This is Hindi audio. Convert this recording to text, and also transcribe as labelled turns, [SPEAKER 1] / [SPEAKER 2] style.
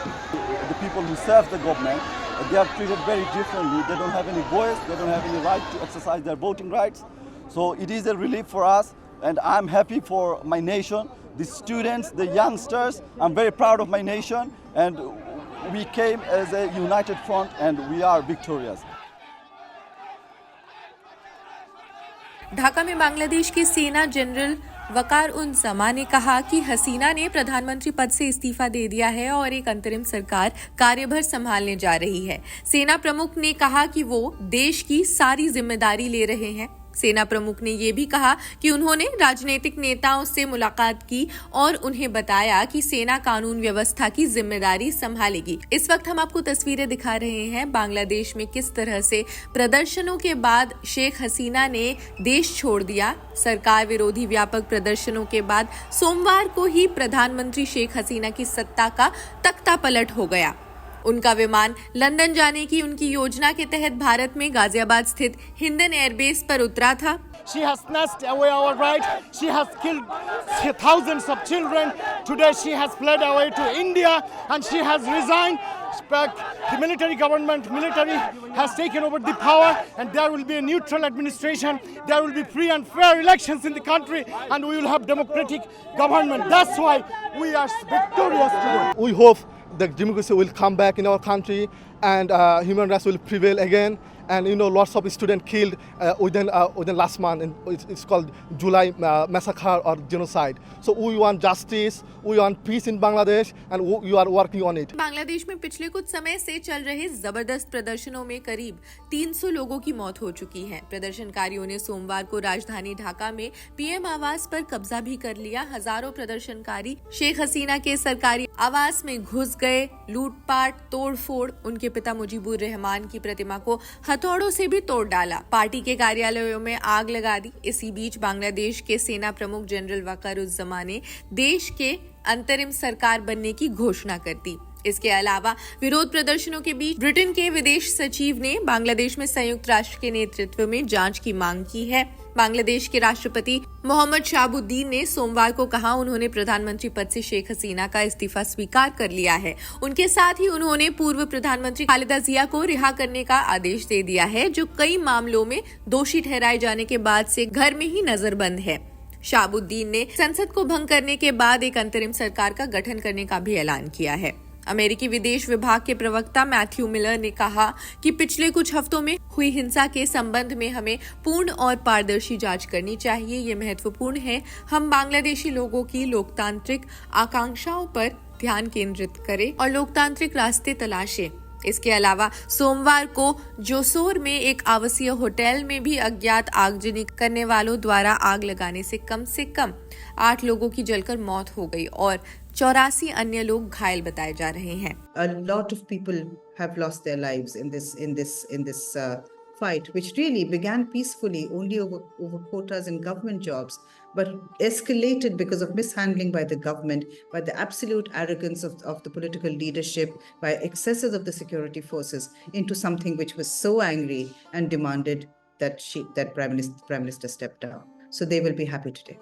[SPEAKER 1] The people who serve the government, they are treated very differently. They don't have any voice, they don't have any right to exercise their voting rights. So it is a relief for us, and I'm happy for my nation, the students, the youngsters. I'm very proud of my nation, and we came as a united front and we are victorious.
[SPEAKER 2] Dhaka में बांग्लादेश के सेना जनरल वकार उन जमा ने कहा कि हसीना ने प्रधानमंत्री पद से इस्तीफा दे दिया है और एक अंतरिम सरकार कार्यभार संभालने जा रही है। सेना प्रमुख ने कहा कि वो देश की सारी जिम्मेदारी ले रहे हैं। सेना प्रमुख ने ये भी कहा कि उन्होंने राजनीतिक नेताओं से मुलाकात की और उन्हें बताया कि सेना कानून व्यवस्था की जिम्मेदारी संभालेगी। इस वक्त हम आपको तस्वीरें दिखा रहे हैं बांग्लादेश में किस तरह से प्रदर्शनों के बाद शेख हसीना ने देश छोड़ दिया। सरकार विरोधी व्यापक प्रदर्शनों के बाद सोमवार को ही प्रधानमंत्री शेख हसीना की सत्ता का तख्ता पलट हो गया। उनका विमान लंदन जाने की उनकी योजना के तहत भारत में गाजियाबाद स्थित हिंडन एयरबेस पर उतरा था।
[SPEAKER 3] She has snatched away our rights. She has killed thousands of children. Today she has fled away to India and she has resigned. The military has taken over the power, and there will be a neutral administration. There will be free and fair elections in the country, and we will have democratic government. That's why we are victorious today.
[SPEAKER 4] We hope that democracy will come back in our country and human rights will prevail again. And lots of students killed within last month, and it's called July massacre or genocide. So we want justice, we want peace in Bangladesh, and we are working on it.
[SPEAKER 2] Bangladesh में पिछले कुछ समय से चल रहे जबरदस्त प्रदर्शनों में करीब 300 लोगों की मौत हो चुकी है। प्रदर्शनकारियों ने सोमवार को राजधानी ढाका में पीएम आवास पर कब्जा भी कर लिया। हजारों प्रदर्शनकारी शेख हसीना के सरकारी आवास में घुस गए, लूटपाट, तोड़फोड़, उनके पिता मुजीबुर रहमान की प्रतिमा को हथौड़ों से भी तोड़ डाला, पार्टी के कार्यालयों में आग लगा दी। इसी बीच बांग्लादेश के सेना प्रमुख जनरल वकारुज्जमा ने देश के अंतरिम सरकार बनने की घोषणा कर दी। इसके अलावा विरोध प्रदर्शनों के बीच ब्रिटेन के विदेश सचिव ने बांग्लादेश में संयुक्त राष्ट्र के नेतृत्व में जांच की मांग की है। बांग्लादेश के राष्ट्रपति मोहम्मद शाहबुद्दीन ने सोमवार को कहा उन्होंने प्रधानमंत्री पद से शेख हसीना का इस्तीफा स्वीकार कर लिया है। उनके साथ ही उन्होंने पूर्व प्रधानमंत्री खालिदा जिया को रिहा करने का आदेश दे दिया है, जो कई मामलों में दोषी ठहराए जाने के बाद से घर में ही नजरबंद है। शाहबुद्दीन ने संसद को भंग करने के बाद एक अंतरिम सरकार का गठन करने का भी ऐलान किया है। अमेरिकी विदेश विभाग के प्रवक्ता मैथ्यू मिलर ने कहा कि पिछले कुछ हफ्तों में हुई हिंसा के संबंध में हमें पूर्ण और पारदर्शी जांच करनी चाहिए। ये महत्वपूर्ण है। हम बांग्लादेशी लोगों की लोकतांत्रिक आकांक्षाओं पर ध्यान केंद्रित करें और लोकतांत्रिक रास्ते तलाशें। इसके अलावा सोमवार को जोसोर में एक आवासीय होटल में भी अज्ञात आगजनी करने वालों द्वारा आग लगाने से कम 8 लोगों की जलकर मौत हो गई और 84 अन्य लोग घायल बताए जा रहे हैं।
[SPEAKER 5] A lot of people have lost their lives in this fight, which really began peacefully only over quotas in government jobs, but escalated because of mishandling by the government, by the absolute arrogance of the political leadership, by excesses of the security forces, into something which was so angry and demanded that Prime Minister step down. So they will be happy today.